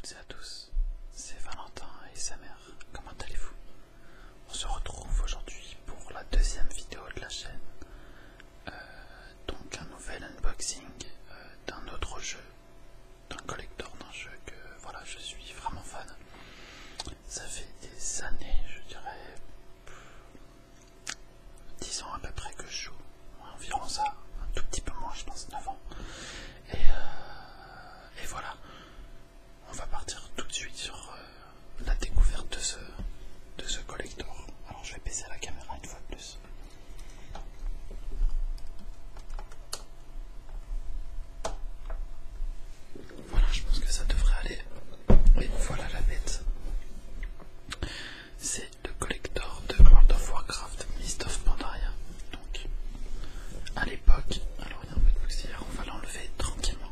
toutes et à tous, c'est Valentin et sa mère, comment allez-vous? On se retrouve aujourd'hui pour la deuxième vidéo de la chaîne, donc un nouvel unboxing d'un autre jeu, d'un collector d'un jeu que voilà, je suis vraiment fan. Ça fait des années, je dirais 10 ans à peu près que je joue, environ ça, un tout petit peu moins, je pense 9 ans. Et voilà, on va partir tout de suite sur la découverte de ce collector. Alors je vais baisser la caméra une fois de plus. Voilà, je pense que ça devrait aller. Et voilà la bête. C'est le collector de World of Warcraft, Mist of Pandaria. Donc, à l'époque, alors il y a un peu de poussière, on va l'enlever tranquillement.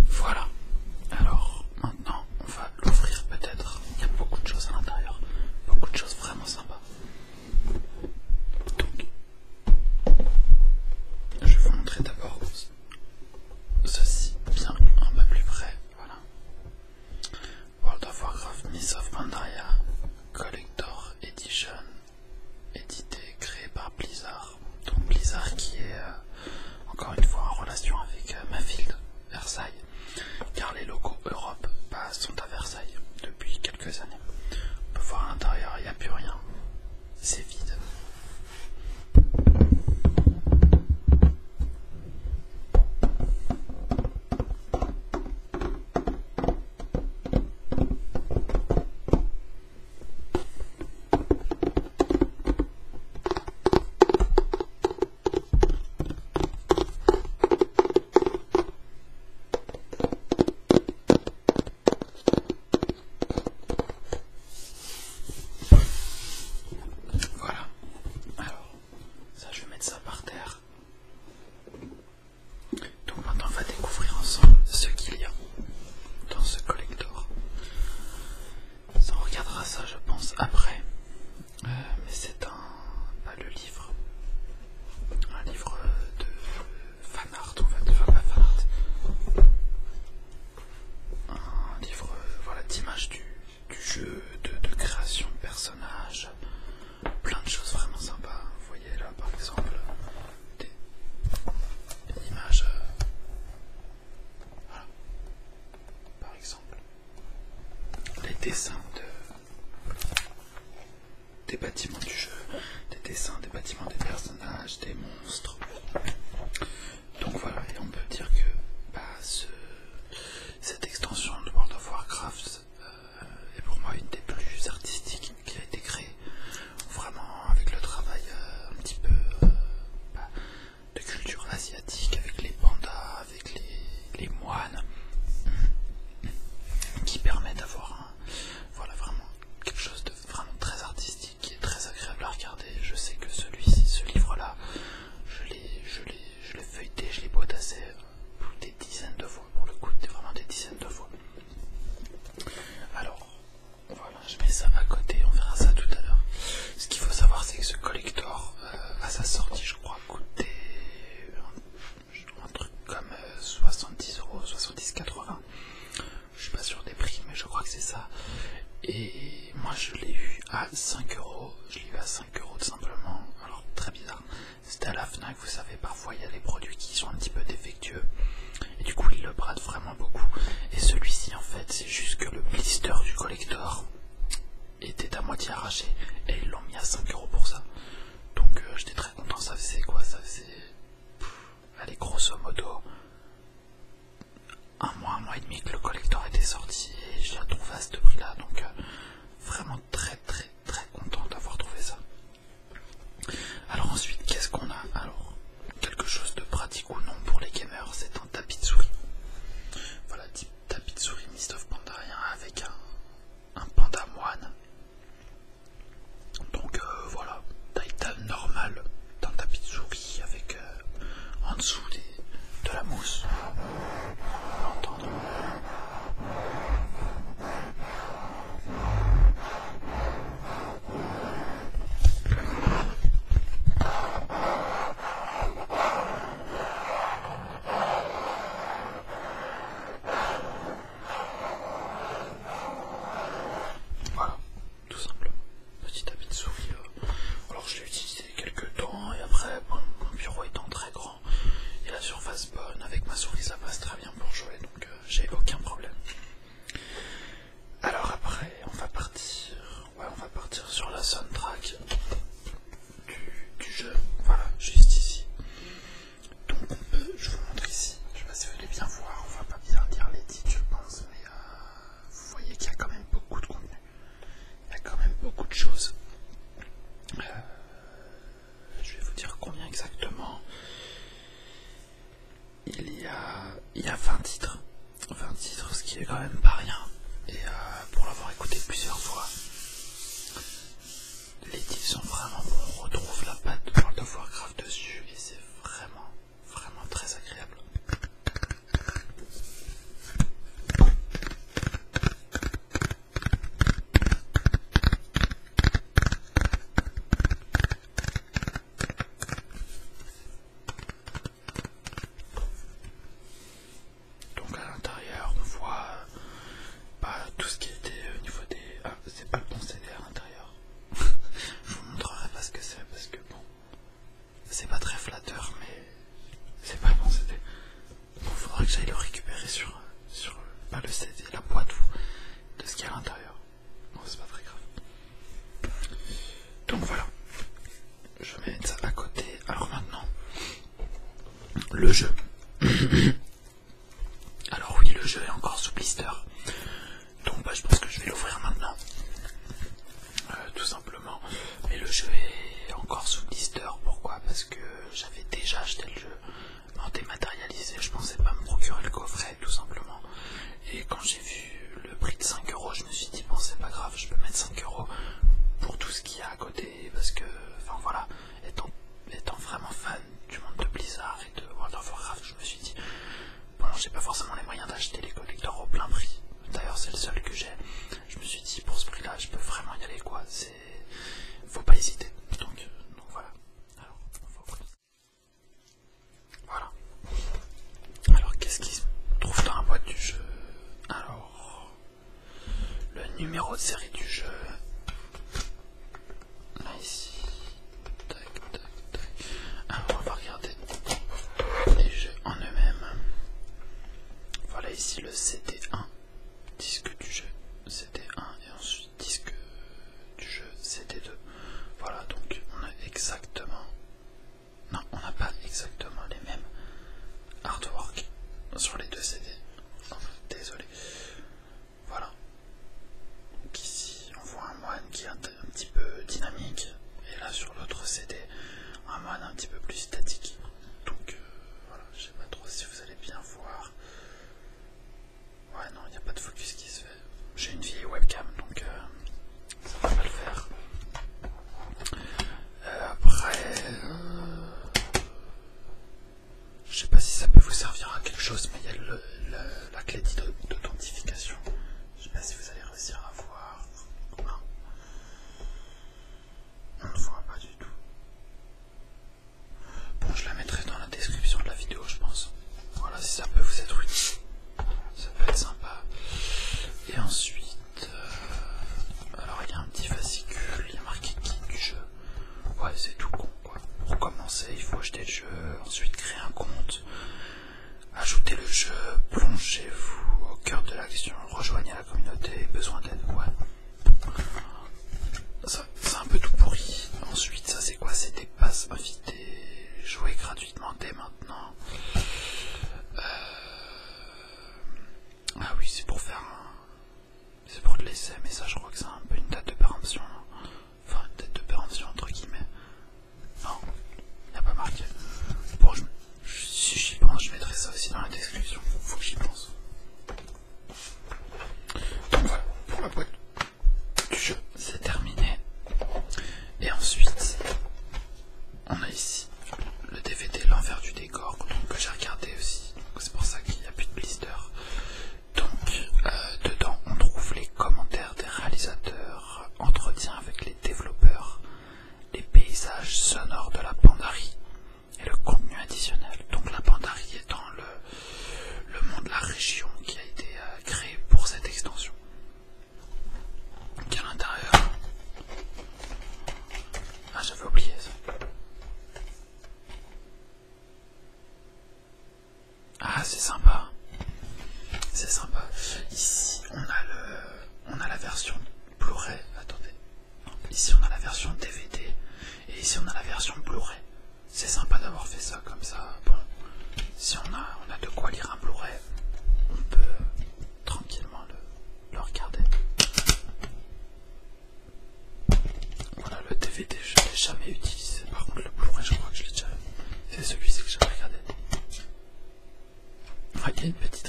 Voilà, alors maintenant on va l'ouvrir peut-être, il y a beaucoup de choses à l'intérieur, beaucoup de choses vraiment sympas. Donc, je vais vous montrer d'abord ceci bien un peu plus près, voilà. World of Warcraft Mist of Pandaria Collector Edition, édité, créé par Blizzard. Donc Blizzard qui est encore une fois en relation avec Mayfield, Versailles, car les locaux Europe sont à Versailles depuis quelques années. On peut voir à l'intérieur, il n'y a plus rien, c'est vide. Voilà, alors ça je vais mettre ça par terre. Donc maintenant on va découvrir ensemble ce qu'il y a dans ce collector. Ça, on regardera ça je pense après, mais c'est pas le livre, un livre de fan art en fait, enfin pas fan art, un livre voilà, d'images du jeu, de création de personnages, plein de choses vraiment sympas. Vous voyez là par exemple des images, voilà, par exemple les dessins des bâtiments du jeu, des dessins des bâtiments des personnages, des monstres. Donc voilà, et on peut dire que cette extension de World of Warcraft est pour moi une des plus artistiques qui a été créée, vraiment avec le travail un petit peu de culture asiatique, avec les pandas, avec les moines, qui permet d'avoir voilà, vraiment quelque chose de vraiment très artistique, qui est très agréable à regarder. Je sais que ce livre-là, je l'ai feuilleté, je l'ai potassé des dizaines de fois, pour le coup, vraiment des dizaines de fois. Alors, voilà, je mets ça à côté, on verra ça tout à l'heure. Ce qu'il faut savoir, c'est que ce collector, à sa sortie, je crois, coûtait un truc comme 70 €, 70-80. Je suis pas sûr des prix, mais je crois que c'est ça. Et moi, je l'ai eu à 5 €. Je l'ai eu à 5 € tout simplement. Alors, très bizarre. C'était à la Fnac, vous savez, parfois il y a des produits qui sont un petit peu défectueux. Et du coup, ils le bradent vraiment beaucoup. Et celui-ci, en fait, c'est juste que le blister du collector était à moitié arraché. Et ils l'ont mis à 5 € pour ça. Donc, j'étais très content. Ça faisait quoi? Ça faisait, allez, grosso modo, un mois et demi que le collector était sorti. Et je l'ai retrouvé à ce prix-là. Donc, vraiment très content d'avoir trouvé ça. Alors ensuite, qu'est-ce qu'on a? Alors, quelque chose de pratique ou non pour les gamers, c'est un tapis de souris. Voilà, tapis de souris Mist of Pandaria. 20 titres. 20 titres, ce qui est quand même pas rien. Et pour l'avoir écouté plusieurs fois, les titres sont vraiment bons. On retrouve la patte de World of Warcraft dessus et c'est vraiment, vraiment très agréable. Donc à l'intérieur, on voit tout ce qui était au niveau des... Ah, c'est pas le bon CD à l'intérieur. Je vous montrerai pas ce que c'est parce que bon, c'est pas très flatteur, mais c'est pas le bon CD. Bon, faudra que j'aille le récupérer sur pas le CD, la boîte de ce qu'il y a à l'intérieur. Bon, c'est pas très grave. Donc voilà, je vais mettre ça à côté. Alors maintenant, le jeu. Alors oui, le jeu est encore sous blister. Donc je pense que je vais l'ouvrir maintenant. Tout simplement. Mais le jeu est encore sous blister. Pourquoi? Parce que j'avais déjà acheté le jeu en dématérialisé. Je pensais pas me procurer le coffret, tout simplement. Et quand j'ai vu le prix de 5 €, je me suis dit bon, c'est pas grave, je peux mettre 5 € pour tout ce qu'il y a à côté. Parce que, enfin voilà, étant vraiment fan du monde de Blizzard et de World of Warcraft, je me suis dit bon, j'ai pas forcément les moyens d'acheter les collecteurs au plein prix. D'ailleurs, c'est le seul que j'ai. Je me suis dit pour ce prix-là, je peux vraiment y aller, quoi. Faut pas hésiter. Donc voilà. Alors, voilà. Alors, qu'est-ce qui se trouve dans la boîte du jeu? Alors, le numéro de série du jeu. Là, ici. Tac, tac, tac. Alors, on va regarder les jeux en eux-mêmes. Voilà ici le CD1, disque du jeu CD1, et ensuite disque du jeu CD2. Voilà, donc on a exactement... Non, on n'a pas exactement les mêmes artworks sur les deux CD. Oh, désolé. Voilà. Donc ici, on voit un moine qui est un petit peu dynamique, et là sur l'autre CD, un moine un petit peu plus statique. Donc voilà, je sais pas trop si vous allez bien voir. Ouais, non, il n'y a pas de focus qui se fait. J'ai une vieille webcam, donc ça va pas le faire. Après, je sais pas si ça peut vous servir à quelque chose, mais il y a la clé d'authentification. Je sais pas si vous allez réussir à voir. Non. On ne voit pas du tout. Bon, je la mettrai dans la description de la vidéo, je pense. Voilà, si ça peut vous être utile. Ça peut être sympa. Et ensuite, alors il y a un petit fascicule, il y a marqué guide du jeu. Ouais, c'est tout con, quoi. Pour commencer, il faut acheter le jeu, ensuite créer un compte, ajouter le jeu, plongez-vous au cœur de l'action, rejoignez la communauté, besoin d'aide, ouais. C'est un peu tout pourri. Ensuite, ça c'est quoi? C'est des passes invitées, jouez gratuitement dès maintenant. Ah oui, c'est pour faire c'est pour de l'essai, mais ça je crois que c'est un peu une date de péremption. Enfin, une date de péremption entre guillemets. Non, il n'y a pas marqué. Bon, si j'y pense, je mettrai ça aussi dans la description. Faut que j'y pense. Donc voilà, pour la boîte du jeu, c'est terminé. Et ensuite, on a ici le DVD, l'envers du décor, donc que j'ai regardé aussi. C'est pour ça qu'il n'y a plus de blister. Donc, dedans, on trouve les commentaires des réalisateurs, entretiens avec les développeurs, les paysages sonores de la Pandarie et le contenu additionnel. Donc la Pandarie étant le monde, la région qui a été créée pour cette extension. Donc à l'intérieur... Ah, j'avais oublié ça. Ah, c'est sympa. C'est sympa. Ici, on a la version Blu-ray. Attendez. Ici, on a la version DVD. Et ici, on a la version Blu-ray. C'est sympa d'avoir fait ça comme ça. Bon, si on a de quoi lire un Blu-ray, on peut tranquillement le regarder. Voilà, le DVD, je ne l'ai jamais utilisé. Par contre, le Blu-ray, je crois que je l'ai déjà. C'est celui-ci que j'avais regardé. Ah, il y a une petite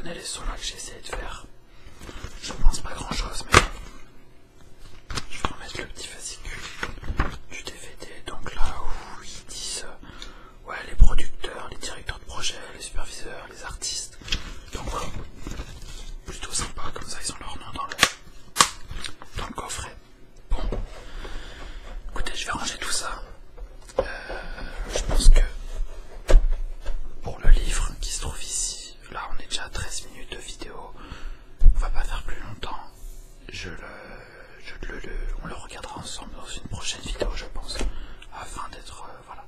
reconnais les sons là que j'ai essayé de faire. Je pense pas grand chose, mais je vais remettre le petit fascicule du DVD. Donc là où ils disent ouais, les producteurs, les directeurs de projet, les superviseurs, les artistes. Donc voilà, plutôt sympa, comme ça ils ont leur nom dans le coffret. Bon, écoutez, je vais ranger tout ça. Je pense que pour le livre qui se trouve ici, là on est déjà à 13 minutes de vidéo, on va pas faire plus longtemps. On le regardera ensemble dans une prochaine vidéo, je pense, afin d'être voilà,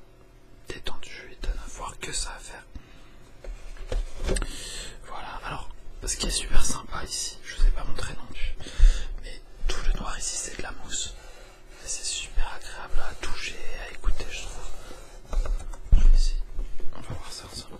détendu et de n'avoir que ça à faire. Voilà, alors ce qui est super sympa ici, je vous ai pas montré non plus, mais tout le noir ici c'est de la mousse. Et c'est super agréable à toucher et à écouter, je trouve. Je vais essayer. On va voir ça ensemble.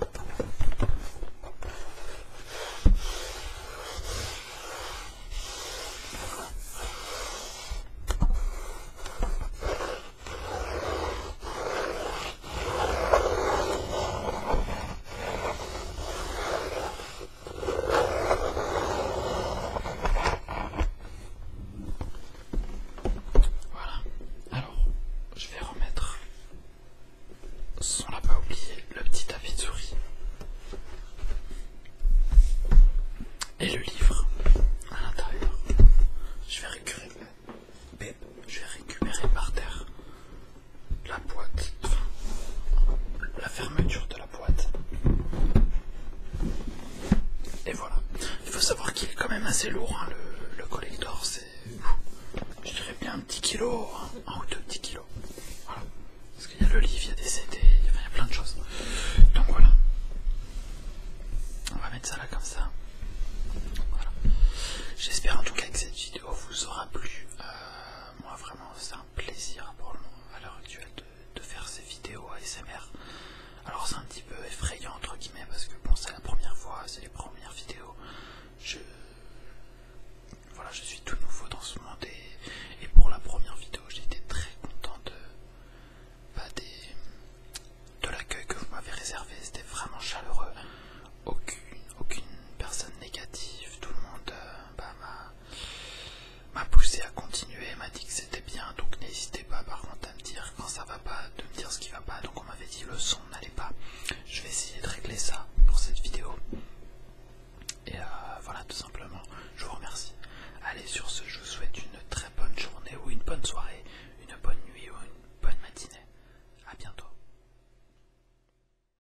On n'a pas oublié le petit tapis de souris et le livre à l'intérieur. Je vais récupérer par terre la boîte, enfin, la fermeture de la boîte. Et voilà. Il faut savoir qu'il est quand même assez lourd, hein, le collector. C'est, je dirais bien un petit kilo, un ou deux petits kilos. Voilà. Parce qu'il y a le livre, il y a des CD, il y a plein de choses. Donc voilà. On va mettre ça là comme ça. Voilà. J'espère en tout cas que cette vidéo vous aura plu. Moi vraiment c'est un plaisir pour à l'heure actuelle de faire ces vidéos ASMR. Alors c'est un petit peu effrayant entre guillemets parce que bon, c'est la première fois, c'est les premières vidéos. Voilà, je suis tout nouveau dans ce monde et pour la première vidéo j'étais très content de l'accueil que vous m'avez réservé. C'était vraiment chaleureux, aucune personne négative, tout le monde m'a poussé à continuer, m'a dit que c'était bien, donc n'hésitez pas par contre à me dire quand ça va pas, de me dire ce qui va pas. Donc on m'avait dit le son n'allait pas, je vais essayer de régler ça pour cette vidéo. Et voilà, tout simplement, je vous remercie. Allez, sur ce, je vous souhaite une très bonne journée ou une bonne soirée.